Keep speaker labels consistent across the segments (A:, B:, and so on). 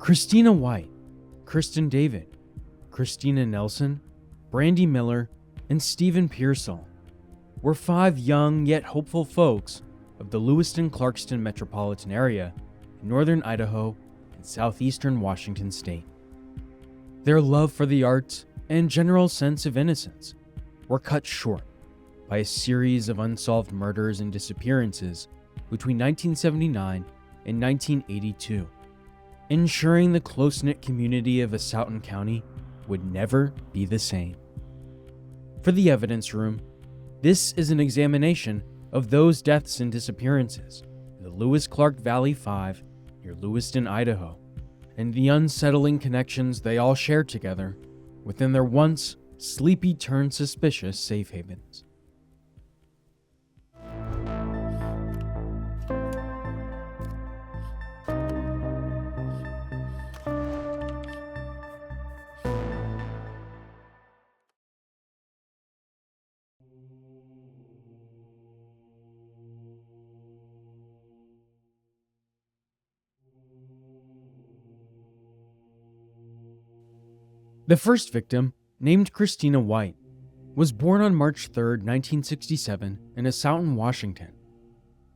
A: Christina White, Kristin David, Christina Nelson, Brandy Miller, and Steven Pearsall were 5 young yet hopeful folks of the Lewiston-Clarkston metropolitan area in northern Idaho and southeastern Washington state. Their love for the arts and general sense of innocence were cut short by a series of unsolved murders and disappearances between 1979 and 1982, ensuring the close-knit community of Asotin County would never be the same. For the evidence room, this is an examination of those deaths and disappearances in the Lewis-Clark Valley 5 near Lewiston, Idaho, and the unsettling connections they all share together within their once sleepy-turned-suspicious safe havens. The first victim, named Christina White, was born on March 3, 1967 in Asotin, Washington.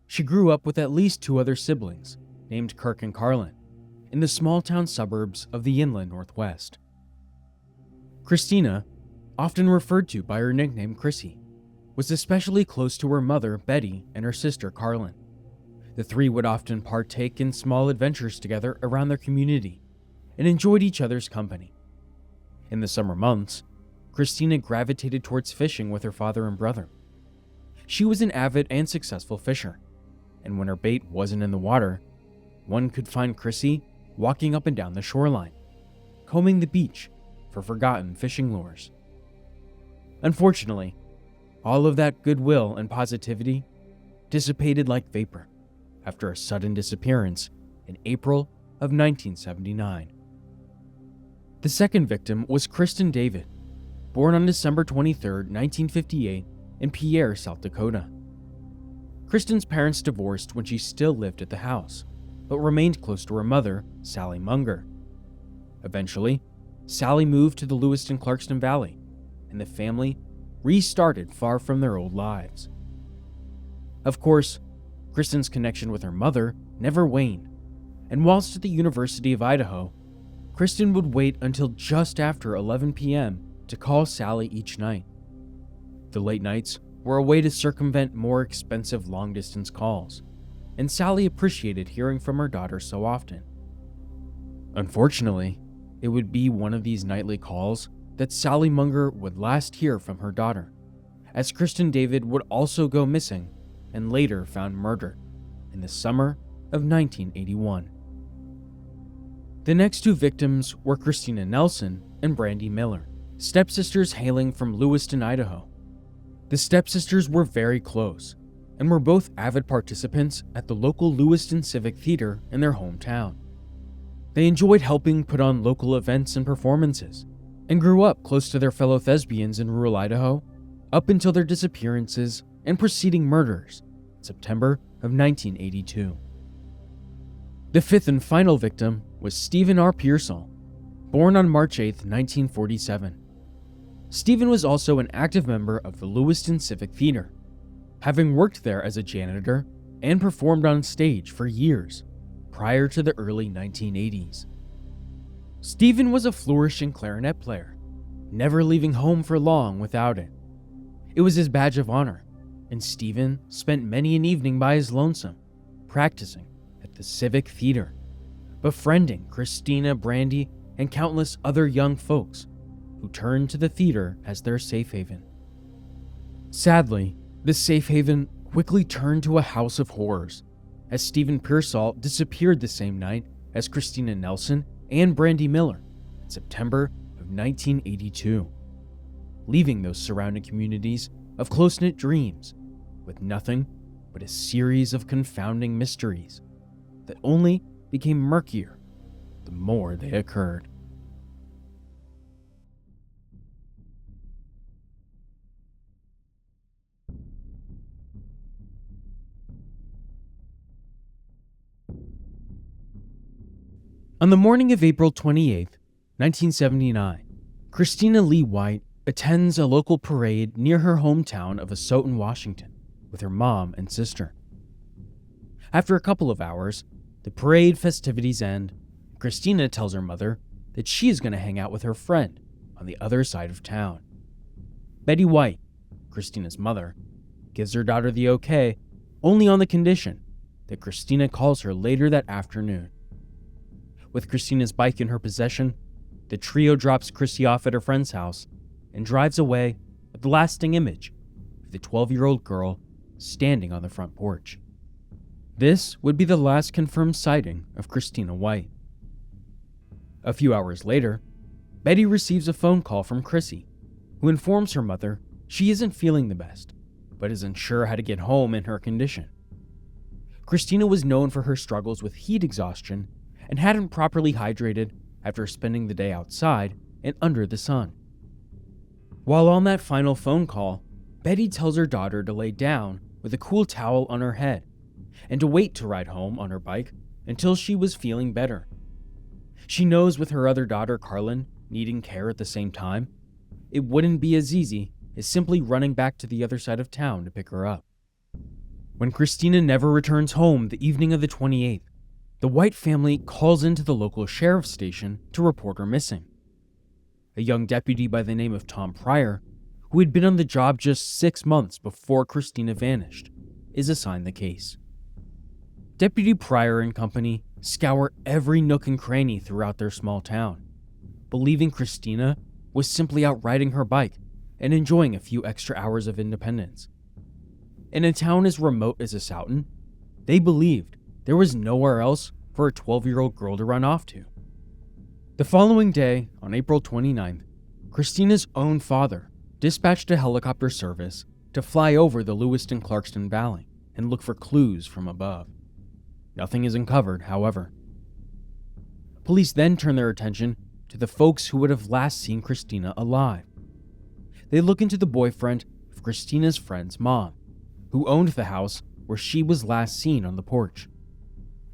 A: She grew up with at least 2 other siblings, named Kirk and Carlin, in the small-town suburbs of the inland Northwest. Christina, often referred to by her nickname Chrissy, was especially close to her mother, Betty, and her sister, Carlin. The 3 would often partake in small adventures together around their community and enjoyed each other's company. In the summer months, Christina gravitated towards fishing with her father and brother. She was an avid and successful fisher, and when her bait wasn't in the water, one could find Chrissy walking up and down the shoreline, combing the beach for forgotten fishing lures. Unfortunately, all of that goodwill and positivity dissipated like vapor after a sudden disappearance in April of 1979. The second victim was Kristin David, born on December 23, 1958, in Pierre, South Dakota. Kristin's parents divorced when she still lived at the house, but remained close to her mother, Sally Munger. Eventually, Sally moved to the Lewiston-Clarkston Valley, and the family restarted far from their old lives. Of course, Kristin's connection with her mother never waned, and whilst at the University of Idaho, Kristin would wait until just after 11 p.m. to call Sally each night. The late nights were a way to circumvent more expensive long-distance calls, and Sally appreciated hearing from her daughter so often. Unfortunately, it would be one of these nightly calls that Sally Munger would last hear from her daughter, as Kristin David would also go missing and later found murdered in the summer of 1981. The next 2 victims were Christina Nelson and Brandy Miller, stepsisters hailing from Lewiston, Idaho. The stepsisters were very close and were both avid participants at the local Lewiston Civic Theater in their hometown. They enjoyed helping put on local events and performances, and grew up close to their fellow thespians in rural Idaho up until their disappearances and preceding murders in September of 1982. The 5th and final victim was Steven R. Pearsall, born on March 8, 1947. Steven was also an active member of the Lewiston Civic Theater, having worked there as a janitor and performed on stage for years prior to the early 1980s. Steven was a flourishing clarinet player, never leaving home for long without it. It was his badge of honor, and Steven spent many an evening by his lonesome, practicing at the Civic Theater, befriending Christina, Brandy, and countless other young folks who turned to the theater as their safe haven. Sadly, this safe haven quickly turned to a house of horrors, as Steven Pearsall disappeared the same night as Christina Nelson and Brandy Miller in September of 1982, leaving those surrounding communities of close-knit dreams with nothing but a series of confounding mysteries that only became murkier the more they occurred. On the morning of April 28, 1979, Christina Lee White attends a local parade near her hometown of Asotin, Washington, with her mom and sister. After a couple of hours, the parade festivities end. Christina tells her mother that she is going to hang out with her friend on the other side of town. Betty White, Christina's mother, gives her daughter the okay only on the condition that Christina calls her later that afternoon. With Christina's bike in her possession, the trio drops Chrissy off at her friend's house and drives away with the lasting image of the 12-year-old girl standing on the front porch. This would be the last confirmed sighting of Christina White. A few hours later, Betty receives a phone call from Chrissy, who informs her mother she isn't feeling the best, but isn't sure how to get home in her condition. Christina was known for her struggles with heat exhaustion and hadn't properly hydrated after spending the day outside and under the sun. While on that final phone call, Betty tells her daughter to lay down with a cool towel on her head and to wait to ride home on her bike until she was feeling better. She knows with her other daughter, Carlin, needing care at the same time, it wouldn't be as easy as simply running back to the other side of town to pick her up. When Christina never returns home the evening of the 28th, the White family calls into the local sheriff's station to report her missing. A young deputy by the name of Tom Pryor, who had been on the job just 6 months before Christina vanished, is assigned the case. Deputy Pryor and company scour every nook and cranny throughout their small town, believing Christina was simply out riding her bike and enjoying a few extra hours of independence. In a town as remote as Asotin, they believed there was nowhere else for a 12-year-old girl to run off to. The following day, on April 29th, Christina's own father dispatched a helicopter service to fly over the Lewiston-Clarkston Valley and look for clues from above. Nothing is uncovered, however. Police then turn their attention to the folks who would have last seen Christina alive. They look into the boyfriend of Christina's friend's mom, who owned the house where she was last seen on the porch.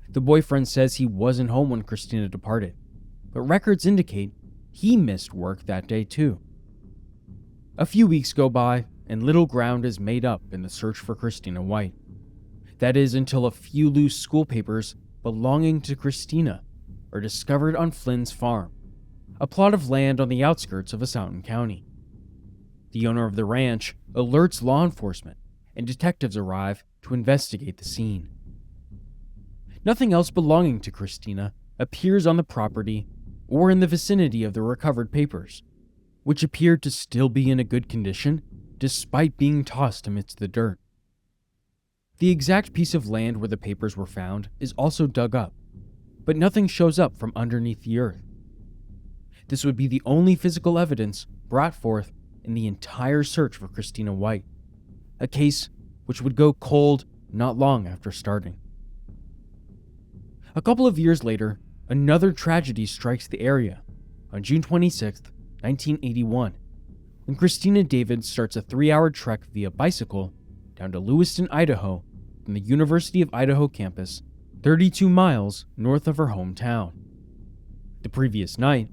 A: The boyfriend says he wasn't home when Christina departed, but records indicate he missed work that day too. A few weeks go by, and little ground is made up in the search for Christina White. That is until a few loose school papers belonging to Christina are discovered on Flynn's farm, a plot of land on the outskirts of Asotin County. The owner of the ranch alerts law enforcement, and detectives arrive to investigate the scene. Nothing else belonging to Christina appears on the property or in the vicinity of the recovered papers, which appeared to still be in a good condition despite being tossed amidst the dirt. The exact piece of land where the papers were found is also dug up, but nothing shows up from underneath the earth. This would be the only physical evidence brought forth in the entire search for Christina White, a case which would go cold not long after starting. A couple of years later, another tragedy strikes the area on June 26, 1981, when Kristina David starts a 3-hour trek via bicycle down to Lewiston, Idaho, from the University of Idaho campus, 32 miles north of her hometown. The previous night,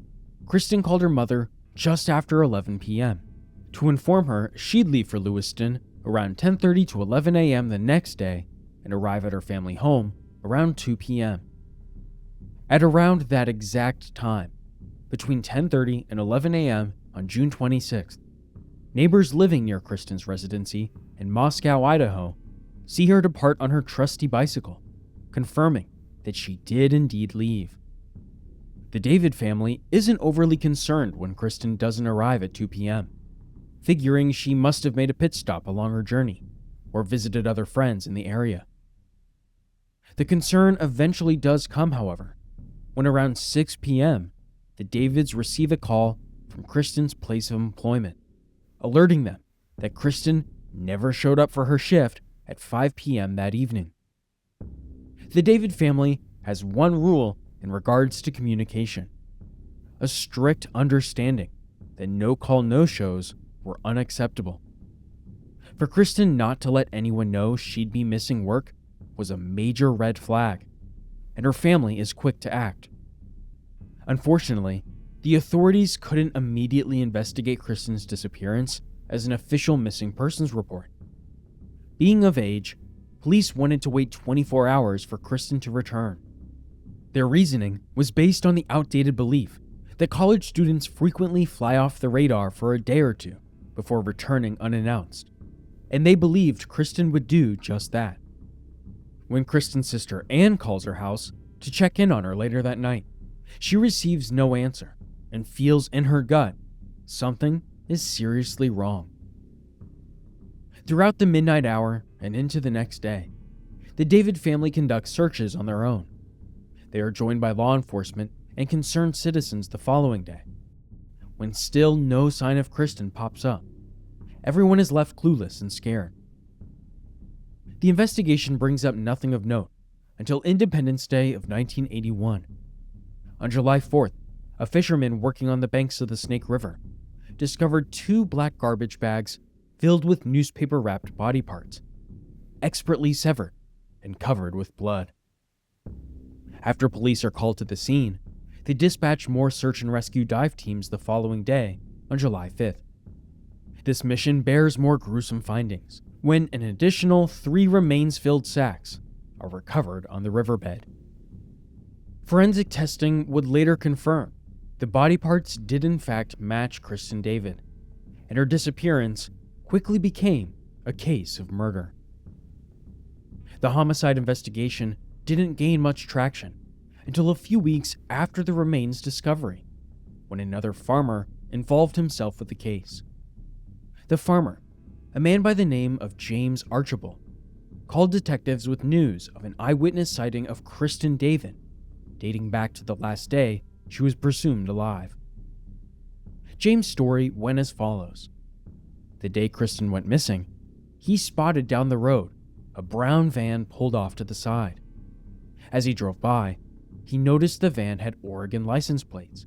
A: Kristin called her mother just after 11 p.m. to inform her she'd leave for Lewiston around 10:30 to 11 a.m. the next day and arrive at her family home around 2 p.m. At around that exact time, between 10:30 and 11 a.m. on June 26th, neighbors living near Kristin's residency in Moscow, Idaho, see her depart on her trusty bicycle, confirming that she did indeed leave. The David family isn't overly concerned when Kristin doesn't arrive at 2 p.m., figuring she must have made a pit stop along her journey or visited other friends in the area. The concern eventually does come, however, when around 6 p.m., the Davids receive a call from Kristin's place of employment, alerting them that Kristin never showed up for her shift at 5 p.m. that evening. The David family has one rule in regards to communication: a strict understanding that no-call no-shows were unacceptable. For Kristin not to let anyone know she'd be missing work was a major red flag, and her family is quick to act. Unfortunately, the authorities couldn't immediately investigate Kristin's disappearance as an official missing persons report. Being of age, police wanted to wait 24 hours for Kristin to return. Their reasoning was based on the outdated belief that college students frequently fly off the radar for a day or two before returning unannounced, and they believed Kristin would do just that. When Kristin's sister Anne calls her house to check in on her later that night, she receives no answer and feels in her gut something is seriously wrong. Throughout the midnight hour and into the next day, the David family conducts searches on their own. They are joined by law enforcement and concerned citizens the following day. When still no sign of Kristin pops up, everyone is left clueless and scared. The investigation brings up nothing of note until Independence Day of 1981. On July 4th, a fisherman working on the banks of the Snake River discovered 2 black garbage bags filled with newspaper-wrapped body parts, expertly severed and covered with blood. After police are called to the scene, they dispatch more search and rescue dive teams the following day on July 5th. This mission bears more gruesome findings when an additional 3 remains-filled sacks are recovered on the riverbed. Forensic testing would later confirm the body parts did in fact match Kristin David, and her disappearance quickly became a case of murder. The homicide investigation didn't gain much traction until a few weeks after the remains' discovery, when another farmer involved himself with the case. The farmer, a man by the name of James Archibald, called detectives with news of an eyewitness sighting of Kristin David, dating back to the last day she was presumed alive. James' story went as follows. The day Kristin went missing, he spotted down the road a brown van pulled off to the side. As he drove by, he noticed the van had Oregon license plates,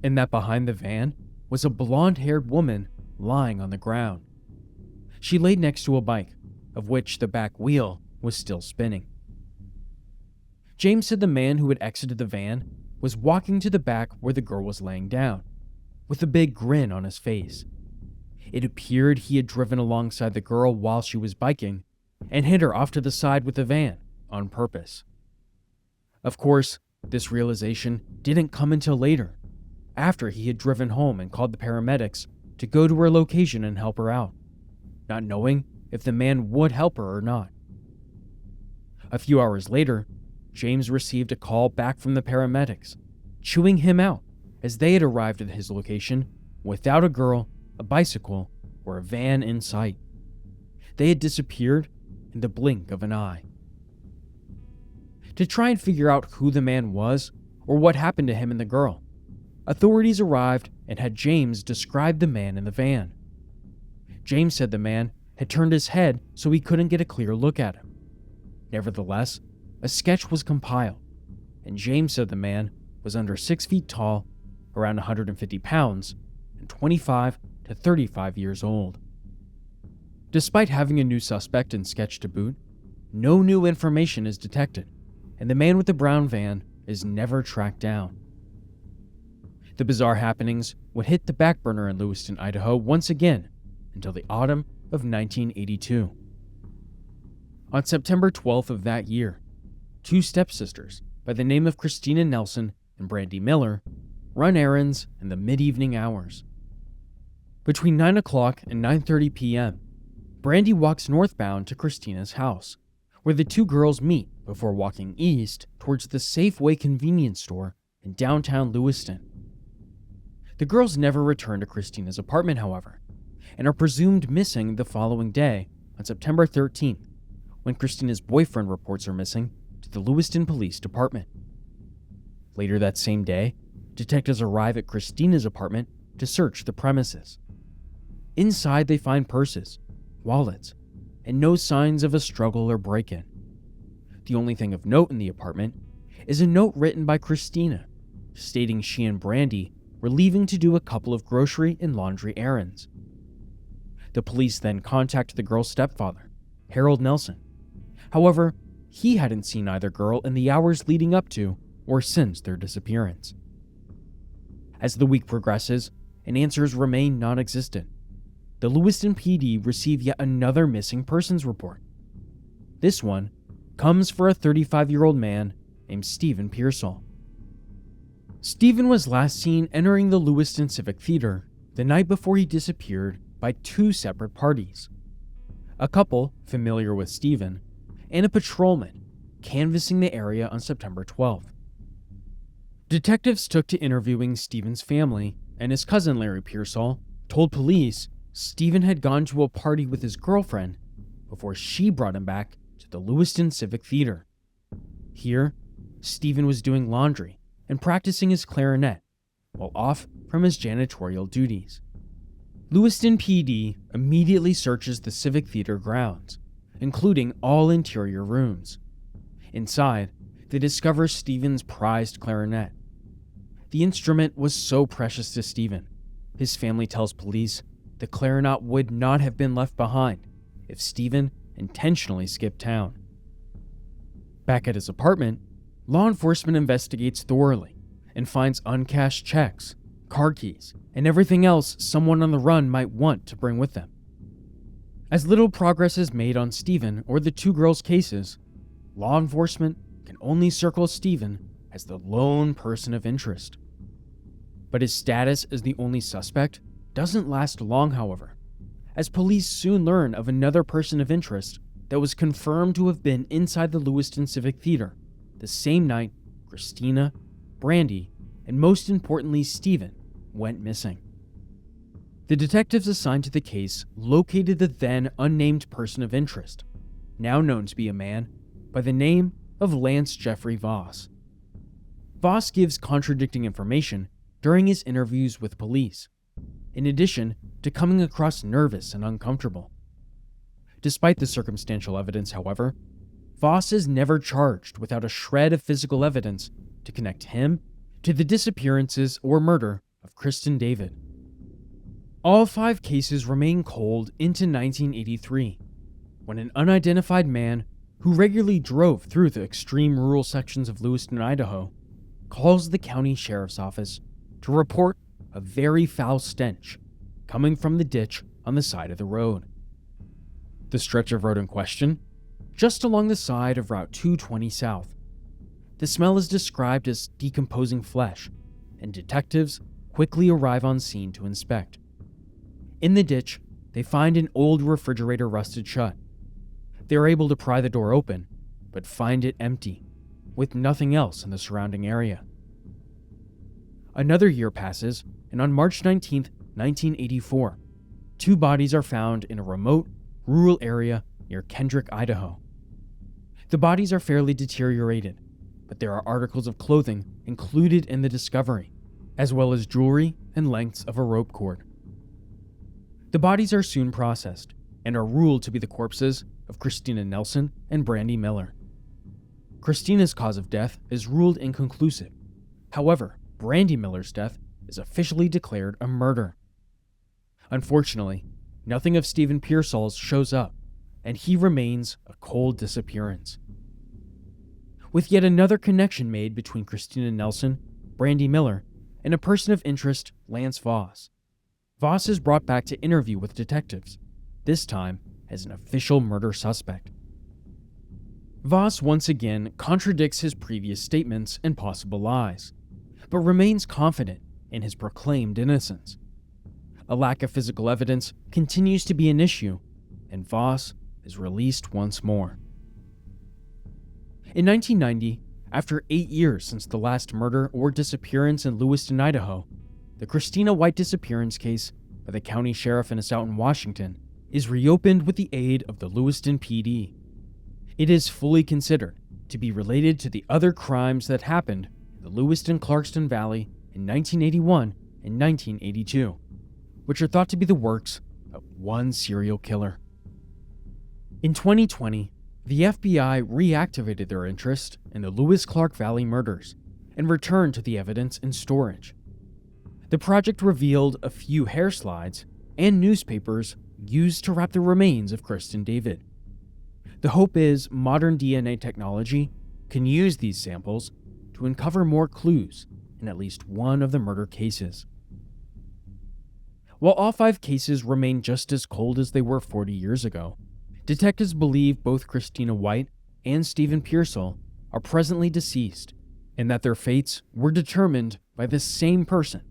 A: and that behind the van was a blonde-haired woman lying on the ground. She lay next to a bike, of which the back wheel was still spinning. James said the man who had exited the van was walking to the back where the girl was laying down, with a big grin on his face. It appeared he had driven alongside the girl while she was biking and hit her off to the side with the van on purpose. Of course, this realization didn't come until later, after he had driven home and called the paramedics to go to her location and help her out, not knowing if the man would help her or not. A few hours later, James received a call back from the paramedics, chewing him out as they had arrived at his location without a girl, a bicycle, or a van in sight. They had disappeared in the blink of an eye. To try and figure out who the man was or what happened to him and the girl, authorities arrived and had James describe the man in the van. James said the man had turned his head so he couldn't get a clear look at him. Nevertheless, a sketch was compiled, and James said the man was under 6 feet tall, around 150 pounds, and 25 to 35 years old. Despite having a new suspect and sketch to boot, no new information is detected, and the man with the brown van is never tracked down. The bizarre happenings would hit the back burner in Lewiston, Idaho once again until the autumn of 1982. On September 12th of that year, 2 stepsisters by the name of Christina Nelson and Brandy Miller run errands in the mid-evening hours. Between 9 o'clock and 9:30 p.m., Brandy walks northbound to Christina's house, where the 2 girls meet before walking east towards the Safeway convenience store in downtown Lewiston. The girls never return to Christina's apartment, however, and are presumed missing the following day on September 13th, when Christina's boyfriend reports her missing to the Lewiston Police Department. Later that same day, detectives arrive at Christina's apartment to search the premises. Inside, they find purses, wallets, and no signs of a struggle or break-in. The only thing of note in the apartment is a note written by Christina, stating she and Brandy were leaving to do a couple of grocery and laundry errands. The police then contact the girl's stepfather, Harold Nelson. However, he hadn't seen either girl in the hours leading up to or since their disappearance. As the week progresses and answers remain non-existent, the Lewiston PD receive yet another missing persons report. This one comes for a 35-year-old man named Steven Pearsall. Steven was last seen entering the Lewiston Civic Theater the night before he disappeared by two separate parties. A couple familiar with Steven and a patrolman canvassing the area on September 12th. Detectives took to interviewing Steven's family, and his cousin Larry Pearsall told police Steven had gone to a party with his girlfriend before she brought him back to the Lewiston Civic Theater. Here, Steven was doing laundry and practicing his clarinet while off from his janitorial duties. Lewiston PD immediately searches the Civic Theater grounds, including all interior rooms. Inside, they discover Steven's prized clarinet. The instrument was so precious to Steven, his family tells police the clarinet would not have been left behind if Steven intentionally skipped town. Back at his apartment, law enforcement investigates thoroughly and finds uncashed checks, car keys, and everything else someone on the run might want to bring with them. As little progress is made on Steven or the two girls' cases, law enforcement can only circle Steven as the lone person of interest. But his status as the only suspect doesn't last long, however, as police soon learn of another person of interest that was confirmed to have been inside the Lewiston Civic Theater the same night Kristina, Brandy, and most importantly Steven went missing. The detectives assigned to the case located the then unnamed person of interest, now known to be a man by the name of Lance Jeffrey Voss. Voss gives contradicting information during his interviews with police, in addition to coming across nervous and uncomfortable. Despite the circumstantial evidence, however, Voss is never charged without a shred of physical evidence to connect him to the disappearances or murder of Kristin David. All 5 cases remain cold into 1983, when an unidentified man who regularly drove through the extreme rural sections of Lewiston, Idaho, calls the county sheriff's office to report a very foul stench coming from the ditch on the side of the road. The stretch of road in question, just along the side of Route 220 South. The smell is described as decomposing flesh, and detectives quickly arrive on scene to inspect. In the ditch, they find an old refrigerator rusted shut. They are able to pry the door open, but find it empty, with nothing else in the surrounding area. Another year passes, and on March 19, 1984, 2 bodies are found in a remote, rural area near Kendrick, Idaho. The bodies are fairly deteriorated, but there are articles of clothing included in the discovery, as well as jewelry and lengths of a rope cord. The bodies are soon processed and are ruled to be the corpses of Christina Nelson and Brandy Miller. Christina's cause of death is ruled inconclusive. However, Brandy Miller's death is officially declared a murder. Unfortunately, nothing of Steven Pearsall's shows up, and he remains a cold disappearance. With yet another connection made between Kristina Nelson, Brandy Miller, and a person of interest, Lance Voss. Voss is brought back to interview with detectives, this time as an official murder suspect. Voss once again contradicts his previous statements and possible lies, but remains confident in his proclaimed innocence. A lack of physical evidence continues to be an issue, and Voss is released once more. In 1990, after 8 years since the last murder or disappearance in Lewiston, Idaho, the Christina White disappearance case by the county sheriff in Asotin, Washington, is reopened with the aid of the Lewiston PD. It is fully considered to be related to the other crimes that happened in the Lewiston-Clarkston Valley in 1981 and 1982, which are thought to be the works of one serial killer. In 2020, the FBI reactivated their interest in the Lewis-Clark Valley murders and returned to the evidence in storage. The project revealed a few hair slides and newspapers used to wrap the remains of Kristin David. The hope is modern DNA technology can use these samples to uncover more clues in at least one of the murder cases. While all 5 cases remain just as cold as they were 40 years ago, detectives believe both Christina White and Steven Pearsall are presently deceased, and that their fates were determined by the same person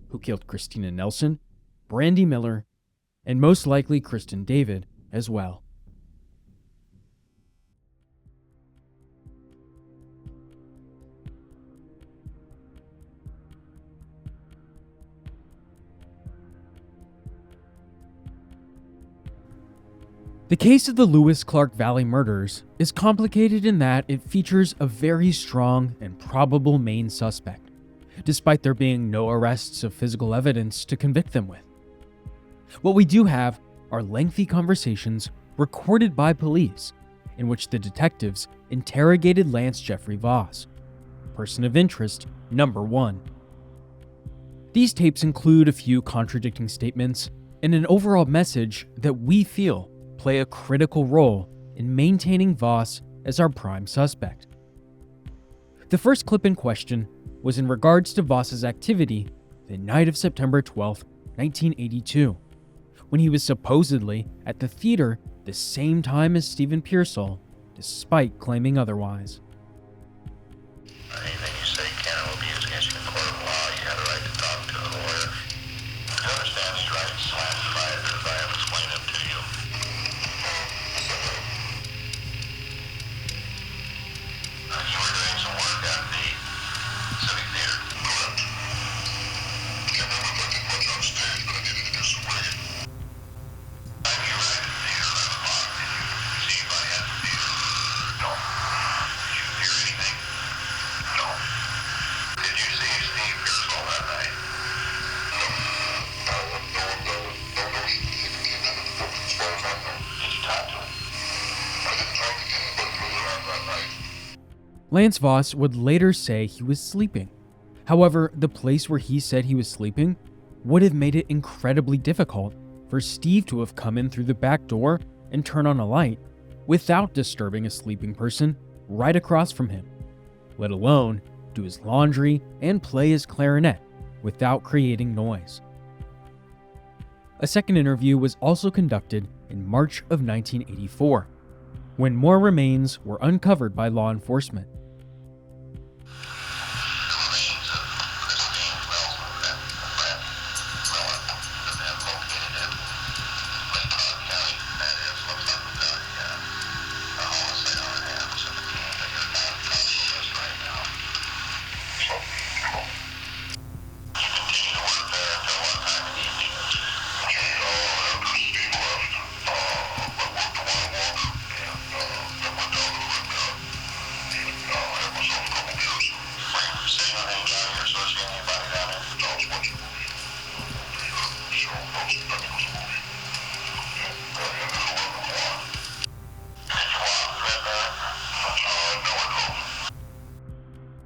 A: who killed Christina Nelson, Brandy Miller, and most likely Kristin David as well. The case of the Lewis-Clark Valley murders is complicated in that it features a very strong and probable main suspect, despite there being no arrests of physical evidence to convict them with. What we do have are lengthy conversations recorded by police in which the detectives interrogated Lance Jeffrey Voss, person of interest number 1. These tapes include a few contradicting statements and an overall message that we feel play a critical role in maintaining Voss as our prime suspect. The first clip in question was in regards to Voss's activity the night of September 12, 1982, when he was supposedly at the theater the same time as Steven Pearsall, despite claiming otherwise.
B: Anything you say can or will be used against you in court of law. You have a right to talk to a lawyer. You understand these rights as I have explained them to you. You were doing some work at the Civic Theater. Correct. Can't remember if I did much on stage, but I needed to do some rigging. I have your right to the theater 11 o'clock. Did you see anybody at the theater? No. Did you hear anything? No. Did you see Steve Pearsall that night? No. No notion that he came into the book as far as I know. Did you talk to him? I didn't talk to anybody really around that night.
A: Lance Voss would later say he was sleeping. However, the place where he said he was sleeping would have made it incredibly difficult for Steve to have come in through the back door and turn on a light without disturbing a sleeping person right across from him, let alone do his laundry and play his clarinet without creating noise. A second interview was also conducted in March of 1984, when more remains were uncovered by law enforcement.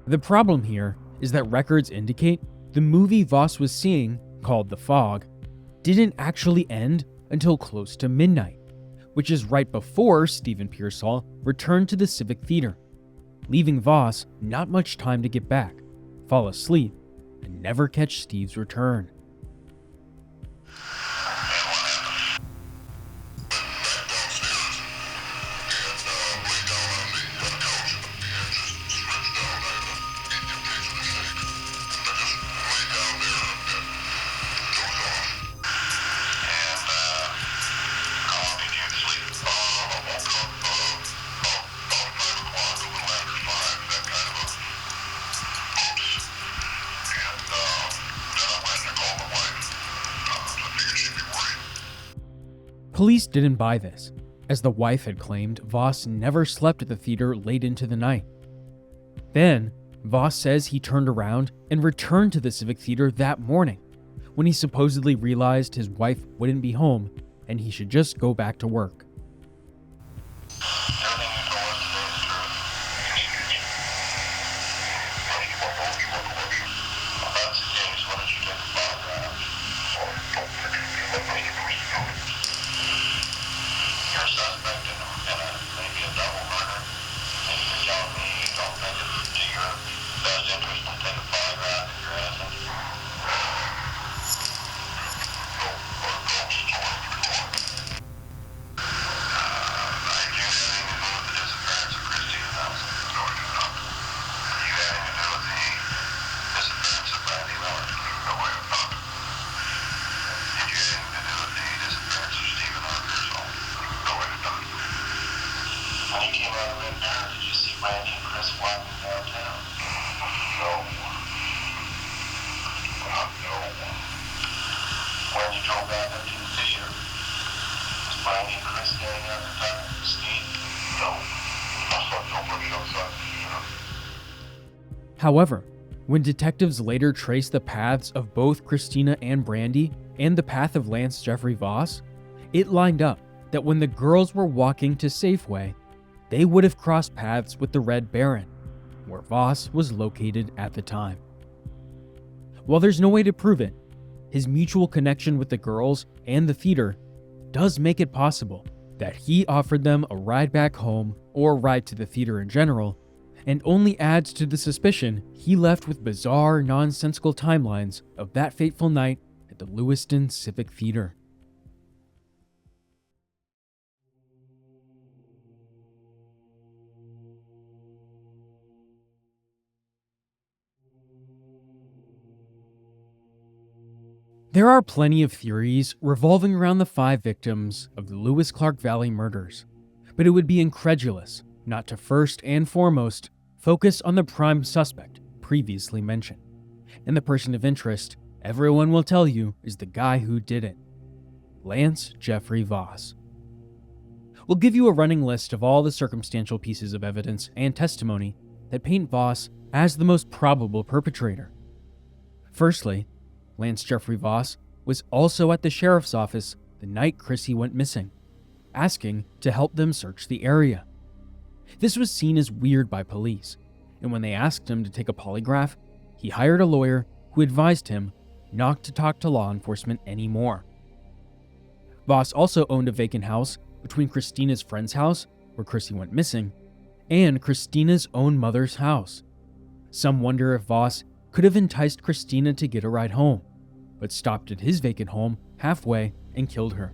A: The problem here is that records indicate the movie Voss was seeing, called The Fog, didn't actually end until close to midnight, which is right before Steven Pearsall returned to the Civic Theater, leaving Voss not much time to get back, fall asleep, and never catch Steve's return. Police didn't buy this, as the wife had claimed Voss never slept at the theater late into the night. Then, Voss says he turned around and returned to the Civic Theater that morning, when he supposedly realized his wife wouldn't be home and he should just go back to work.
B: back up to the Fisher. Was Brandy and Chris standing out the time? Steve? No. I saw nobody outside the unit.
A: However, when detectives later traced the paths of both Kristina and Brandy and the path of Lance Jeffrey Voss, it lined up that when the girls were walking to Safeway, they would have crossed paths with the Red Baron, where Voss was located at the time. While there's no way to prove it, his mutual connection with the girls and the theater does make it possible that he offered them a ride back home or a ride to the theater in general, and only adds to the suspicion he left with bizarre, nonsensical timelines of that fateful night at the Lewiston Civic Theater. There are plenty of theories revolving around the 5 victims of the Lewis-Clark Valley murders, but it would be incredulous not to first and foremost focus on the prime suspect previously mentioned. And the person of interest, everyone will tell you, is the guy who did it: Lance Jeffrey Voss. We'll give you a running list of all the circumstantial pieces of evidence and testimony that paint Voss as the most probable perpetrator. Firstly, Lance Jeffrey Voss was also at the sheriff's office the night Chrissy went missing, asking to help them search the area. This was seen as weird by police, and when they asked him to take a polygraph, he hired a lawyer who advised him not to talk to law enforcement anymore. Voss also owned a vacant house between Christina's friend's house, where Chrissy went missing, and Christina's own mother's house. Some wonder if Voss could have enticed Kristina to get a ride home, but stopped at his vacant home halfway and killed her.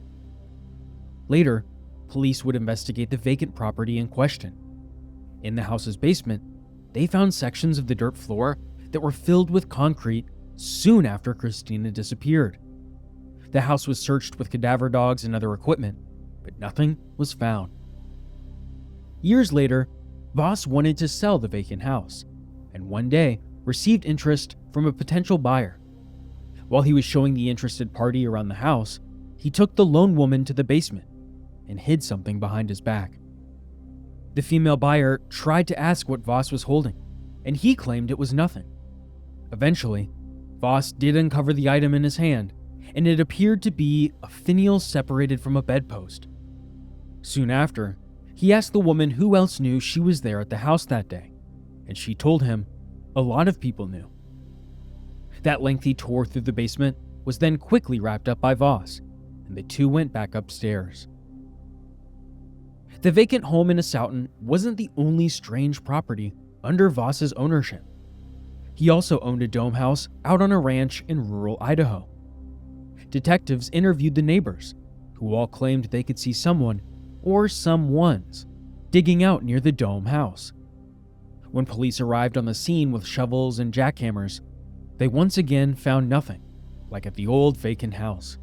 A: Later, police would investigate the vacant property in question. In the house's basement, they found sections of the dirt floor that were filled with concrete soon after Kristina disappeared. The house was searched with cadaver dogs and other equipment, but nothing was found. Years later, Voss wanted to sell the vacant house, and one day received interest from a potential buyer. While he was showing the interested party around the house, he took the lone woman to the basement and hid something behind his back. The female buyer tried to ask what Voss was holding, and he claimed it was nothing. Eventually, Voss did uncover the item in his hand, and it appeared to be a finial separated from a bedpost. Soon after, he asked the woman who else knew she was there at the house that day, and she told him a lot of people knew. That lengthy tour through the basement was then quickly wrapped up by Voss, and the two went back upstairs. The vacant home in Asotin wasn't the only strange property under Voss's ownership. He also owned a dome house out on a ranch in rural Idaho. Detectives interviewed the neighbors, who all claimed they could see someone, or someones, digging out near the dome house. When police arrived on the scene with shovels and jackhammers, they once again found nothing, like at the old vacant house.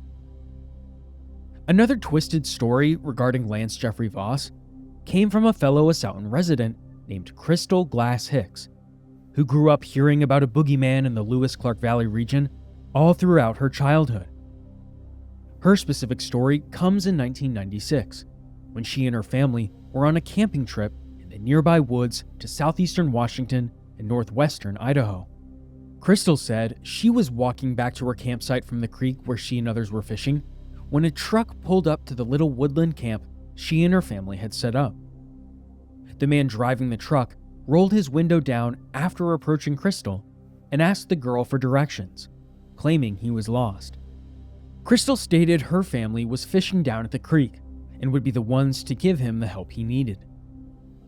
A: Another twisted story regarding Lance Jeffrey Voss came from a fellow Asotin resident named Crystal Glass Hicks, who grew up hearing about a boogeyman in the Lewis-Clark Valley region all throughout her childhood. Her specific story comes in 1996, when she and her family were on a camping trip in the nearby woods to southeastern Washington and northwestern Idaho. Crystal said she was walking back to her campsite from the creek where she and others were fishing when a truck pulled up to the little woodland camp she and her family had set up. The man driving the truck rolled his window down after approaching Crystal and asked the girl for directions, claiming he was lost. Crystal stated her family was fishing down at the creek and would be the ones to give him the help he needed.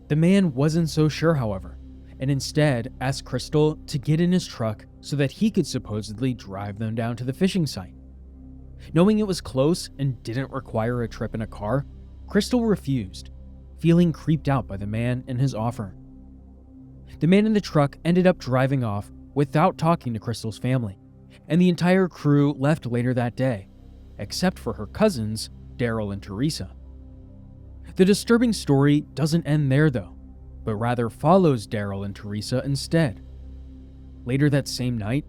A: The man wasn't so sure, however, and instead asked Crystal to get in his truck so that he could supposedly drive them down to the fishing site. Knowing it was close and didn't require a trip in a car, Crystal refused, feeling creeped out by the man and his offer. The man in the truck ended up driving off without talking to Crystal's family, and the entire crew left later that day, except for her cousins, Daryl and Teresa. The disturbing story doesn't end there though, but rather follows Daryl and Teresa instead. Later that same night,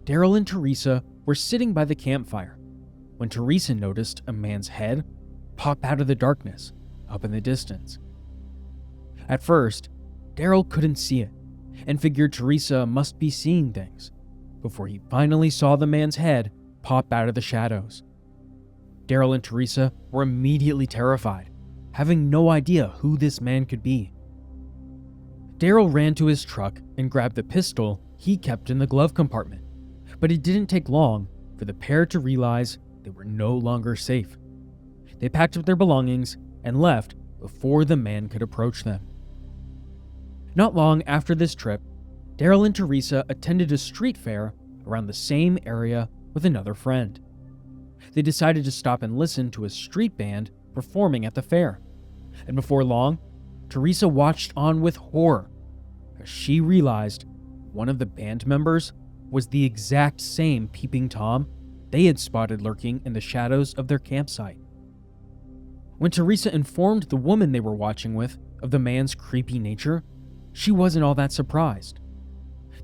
A: Daryl and Teresa were sitting by the campfire when Teresa noticed a man's head pop out of the darkness up in the distance. At first, Daryl couldn't see it and figured Teresa must be seeing things before he finally saw the man's head pop out of the shadows. Daryl and Teresa were immediately terrified, having no idea who this man could be. Daryl ran to his truck and grabbed the pistol he kept in the glove compartment, but it didn't take long for the pair to realize they were no longer safe. They packed up their belongings and left before the man could approach them. Not long after this trip, Daryl and Teresa attended a street fair around the same area with another friend. They decided to stop and listen to a street band performing at the fair, and before long, Teresa watched on with horror as she realized one of the band members was the exact same peeping Tom they had spotted lurking in the shadows of their campsite. When Teresa informed the woman they were watching with of the man's creepy nature, she wasn't all that surprised.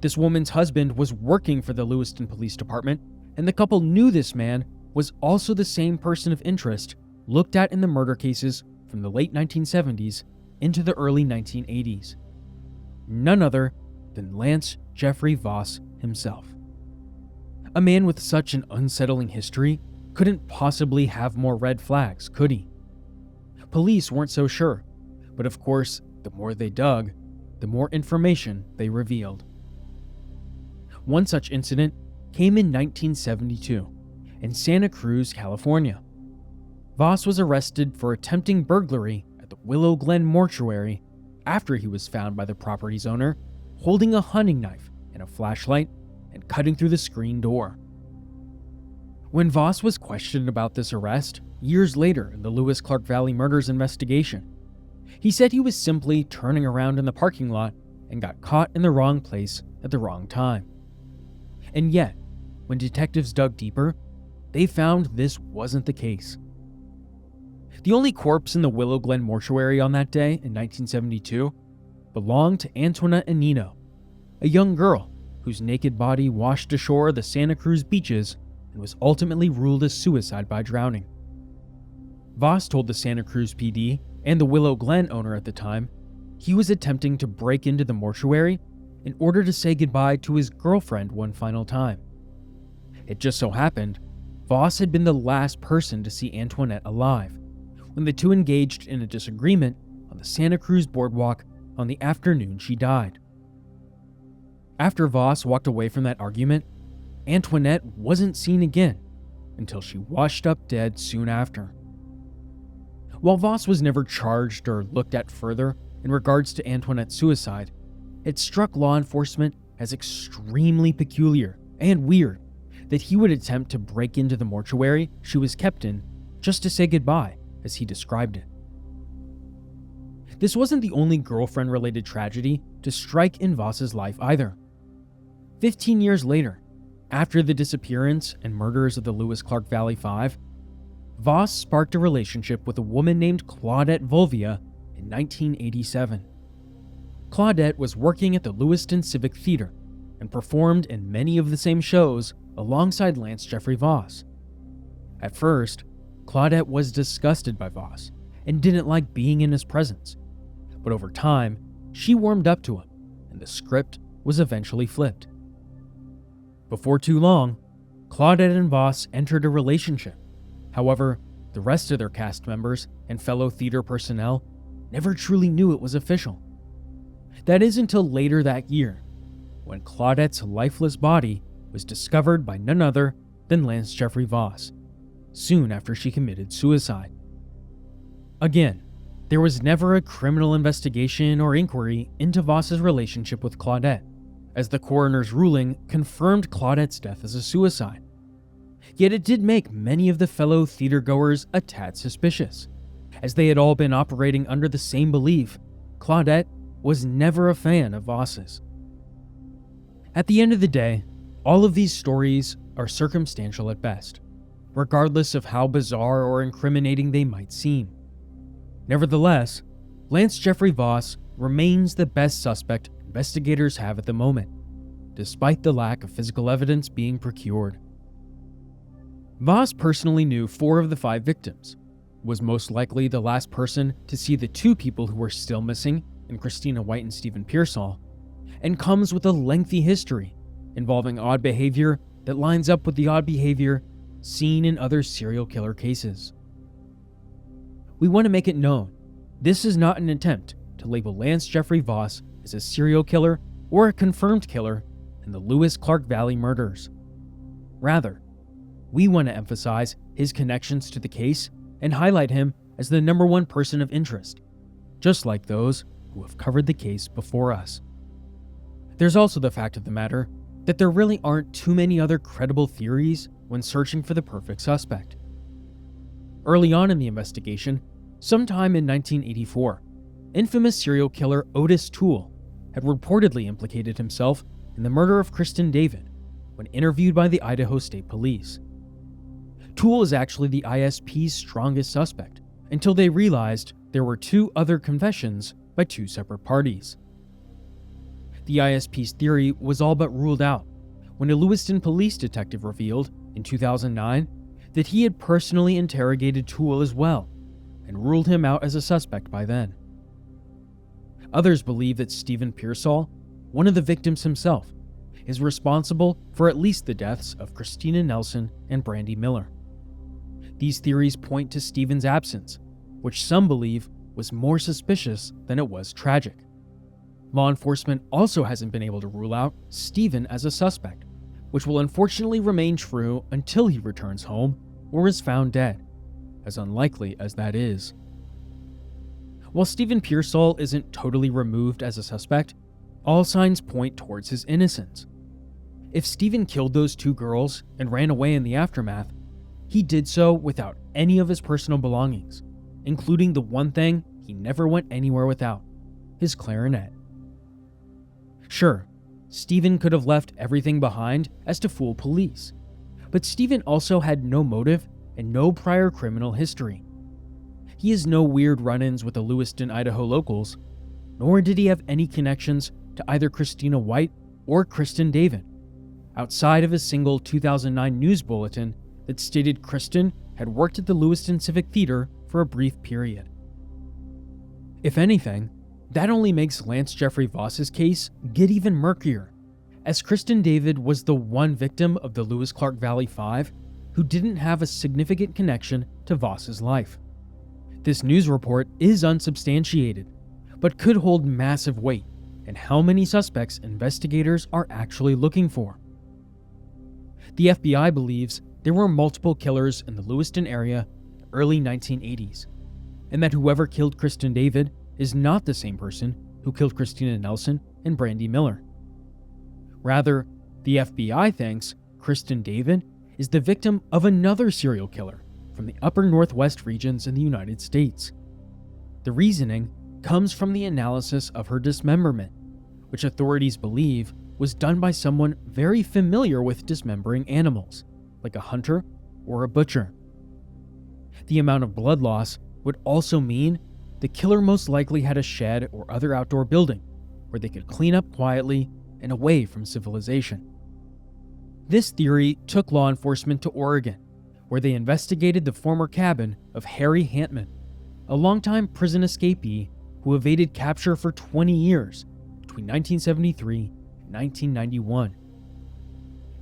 A: This woman's husband was working for the Lewiston Police Department, and the couple knew this man was also the same person of interest looked at in the murder cases from the late 1970s into the early 1980s. None other than Lance Jeffrey Voss himself. A man with such an unsettling history couldn't possibly have more red flags, could he? Police weren't so sure, but of course, the more they dug, the more information they revealed. One such incident came in 1972 in Santa Cruz, California. Voss was arrested for attempting burglary at the Willow Glen mortuary after he was found by the property's owner holding a hunting knife and a flashlight and cutting through the screen door. When Voss was questioned about this arrest years later in the Lewis-Clark Valley murders investigation, he said he was simply turning around in the parking lot and got caught in the wrong place at the wrong time. And yet, when detectives dug deeper, they found this wasn't the case. The only corpse in the Willow Glen mortuary on that day in 1972 belonged to Antoinette Anino, a young girl whose naked body washed ashore the Santa Cruz beaches and was ultimately ruled a suicide by drowning. Voss told the Santa Cruz PD and the Willow Glen owner at the time he was attempting to break into the mortuary in order to say goodbye to his girlfriend one final time. It just so happened Voss had been the last person to see Antoinette alive when the two engaged in a disagreement on the Santa Cruz boardwalk on the afternoon she died. After Voss walked away from that argument, Antoinette wasn't seen again until she washed up dead soon after. While Voss was never charged or looked at further in regards to Antoinette's suicide, it struck law enforcement as extremely peculiar and weird that he would attempt to break into the mortuary she was kept in just to say goodbye, as he described it. This wasn't the only girlfriend-related tragedy to strike in Voss's life either. 15 years later, after the disappearance and murders of the Lewis-Clark Valley Five, Voss sparked a relationship with a woman named Claudette Volvia in 1987. Claudette was working at the Lewiston Civic Theater and performed in many of the same shows alongside Lance Jeffrey Voss. At first, Claudette was disgusted by Voss and didn't like being in his presence, but over time, she warmed up to him and the script was eventually flipped. Before too long, Claudette and Voss entered a relationship. However, the rest of their cast members and fellow theater personnel never truly knew it was official. That is until later that year, when Claudette's lifeless body was discovered by none other than Lance Jeffrey Voss, soon after she committed suicide. Again, there was never a criminal investigation or inquiry into Voss's relationship with Claudette, as the coroner's ruling confirmed Claudette's death as a suicide. Yet it did make many of the fellow theatergoers a tad suspicious, as they had all been operating under the same belief Claudette was never a fan of Voss's. At the end of the day, all of these stories are circumstantial at best, regardless of how bizarre or incriminating they might seem. Nevertheless, Lance Jeffrey Voss remains the best suspect investigators have at the moment, despite the lack of physical evidence being procured. Voss personally knew 4 of the 5 victims, was most likely the last person to see the 2 people who were still missing in Christina White and Steven Pearsall, and comes with a lengthy history involving odd behavior that lines up with the odd behavior seen in other serial killer cases. We want to make it known, this is not an attempt to label Lance Jeffrey Voss as a serial killer or a confirmed killer in the Lewis-Clark Valley murders. Rather, we want to emphasize his connections to the case and highlight him as the number 1 person of interest, just like those who have covered the case before us. There's also the fact of the matter that there really aren't too many other credible theories when searching for the perfect suspect. Early on in the investigation, sometime in 1984, infamous serial killer Otis Toole had reportedly implicated himself in the murder of Kristin David when interviewed by the Idaho State Police. Toole is actually the ISP's strongest suspect until they realized there were 2 other confessions by 2 separate parties. The ISP's theory was all but ruled out when a Lewiston police detective revealed in 2009 that he had personally interrogated Toole as well and ruled him out as a suspect by then. Others believe that Steven Pearsall, one of the victims himself, is responsible for at least the deaths of Christina Nelson and Brandy Miller. These theories point to Steven's absence, which some believe was more suspicious than it was tragic. Law enforcement also hasn't been able to rule out Steven as a suspect, which will unfortunately remain true until he returns home or is found dead, as unlikely as that is. While Steven Pearsall isn't totally removed as a suspect, all signs point towards his innocence. If Steven killed those 2 girls and ran away in the aftermath, he did so without any of his personal belongings, including the one thing he never went anywhere without, his clarinet. Sure, Steven could have left everything behind as to fool police, but Steven also had no motive and no prior criminal history. He has no weird run-ins with the Lewiston, Idaho locals, nor did he have any connections to either Christina White or Kristin David, outside of a single 2009 news bulletin that stated Kristin had worked at the Lewiston Civic Theater for a brief period. If anything, that only makes Lance Jeffrey Voss's case get even murkier, as Kristin David was the one victim of the Lewis-Clark Valley 5 who didn't have a significant connection to Voss's life. This news report is unsubstantiated, but could hold massive weight in how many suspects investigators are actually looking for. The FBI believes there were multiple killers in the Lewiston area in the early 1980s, and that whoever killed Kristin David is not the same person who killed Christina Nelson and Brandy Miller. Rather, the FBI thinks Kristin David is the victim of another serial killer from the upper Northwest regions in the United States. The reasoning comes from the analysis of her dismemberment, which authorities believe was done by someone very familiar with dismembering animals, like a hunter or a butcher. The amount of blood loss would also mean the killer most likely had a shed or other outdoor building where they could clean up quietly and away from civilization. This theory took law enforcement to Oregon, where they investigated the former cabin of Harry Hantman, a longtime prison escapee who evaded capture for 20 years between 1973 and 1991.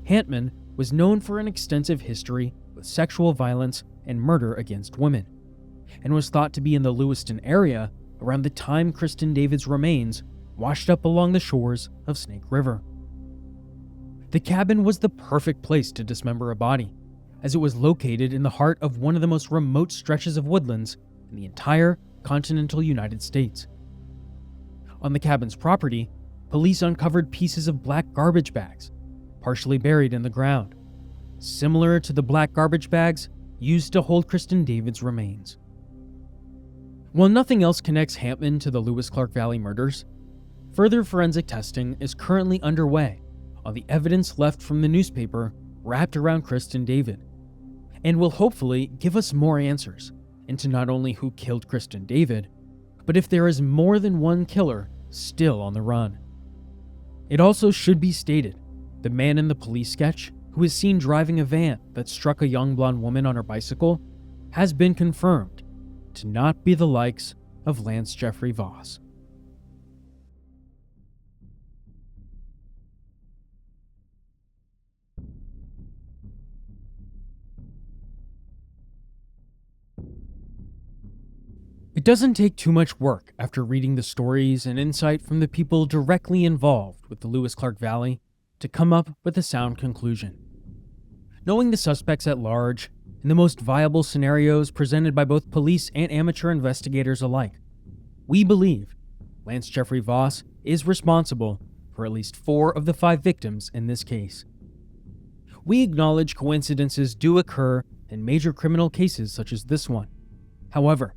A: Hantman was known for an extensive history with sexual violence and murder against women, and was thought to be in the Lewiston area around the time Kristin David's remains washed up along the shores of Snake River. The cabin was the perfect place to dismember a body, as it was located in the heart of one of the most remote stretches of woodlands in the entire continental United States. On the cabin's property, police uncovered pieces of black garbage bags, partially buried in the ground, similar to the black garbage bags used to hold Kristin David's remains. While nothing else connects Hantman to the Lewis-Clark Valley murders, further forensic testing is currently underway on the evidence left from the newspaper wrapped around Kristin David, and will hopefully give us more answers into not only who killed Kristin David, but if there is more than one killer still on the run. It also should be stated, the man in the police sketch who was seen driving a van that struck a young blonde woman on her bicycle, has been confirmed to not be the likes of Lance Jeffrey Voss. It doesn't take too much work after reading the stories and insight from the people directly involved with the Lewis-Clark Valley to come up with a sound conclusion. Knowing the suspects at large and the most viable scenarios presented by both police and amateur investigators alike, we believe Lance Jeffrey Voss is responsible for at least 4 of the 5 victims in this case. We acknowledge coincidences do occur in major criminal cases such as this one. However,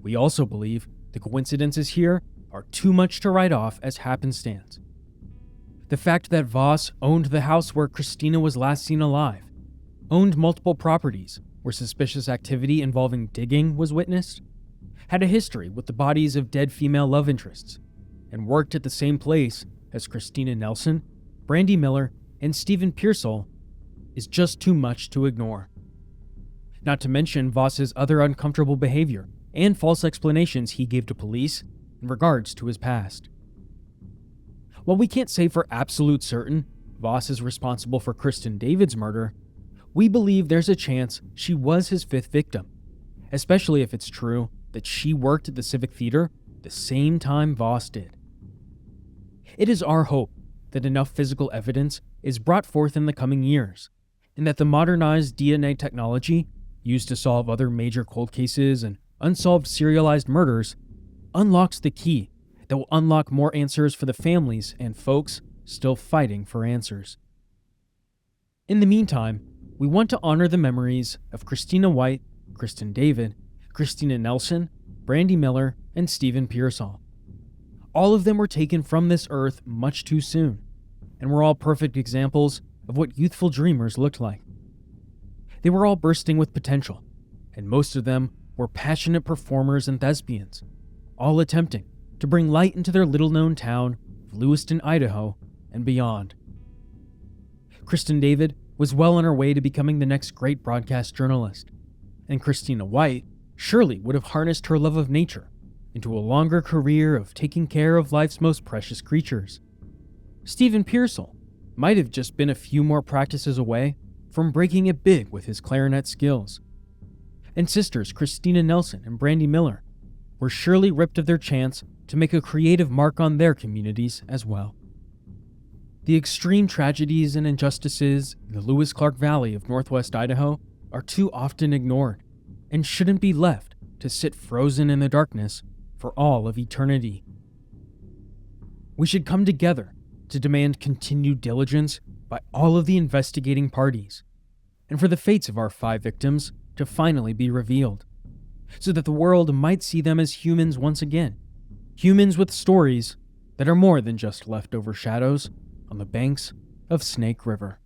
A: we also believe the coincidences here are too much to write off as happenstance. The fact that Voss owned the house where Kristina was last seen alive, owned multiple properties where suspicious activity involving digging was witnessed, had a history with the bodies of dead female love interests, and worked at the same place as Christina Nelson, Brandy Miller, and Steven Pearsall is just too much to ignore. Not to mention Voss's other uncomfortable behavior and false explanations he gave to police in regards to his past. While we can't say for absolute certain Voss is responsible for Kristin David's murder, we believe there's a chance she was his 5th victim, especially if it's true that she worked at the Civic Theater the same time Voss did. It is our hope that enough physical evidence is brought forth in the coming years, and that the modernized DNA technology used to solve other major cold cases and unsolved serialized murders unlocks the key that will unlock more answers for the families and folks still fighting for answers. In the meantime, we want to honor the memories of Christina White, Kristin David, Christina Nelson, Brandy Miller, and Steven Pearsall. All of them were taken from this earth much too soon, and were all perfect examples of what youthful dreamers looked like. They were all bursting with potential, and most of them were passionate performers and thespians, all attempting to bring light into their little-known town of Lewiston, Idaho, and beyond. Kristin David was well on her way to becoming the next great broadcast journalist, and Christina White surely would have harnessed her love of nature into a longer career of taking care of life's most precious creatures. Steven Pearsall might have just been a few more practices away from breaking it big with his clarinet skills. And sisters Christina Nelson and Brandy Miller were surely ripped of their chance to make a creative mark on their communities as well. The extreme tragedies and injustices in the Lewis-Clark Valley of northwest Idaho are too often ignored and shouldn't be left to sit frozen in the darkness for all of eternity. We should come together to demand continued diligence by all of the investigating parties, and for the fates of our 5 victims to finally be revealed, so that the world might see them as humans once again, humans with stories that are more than just leftover shadows on the banks of Snake River.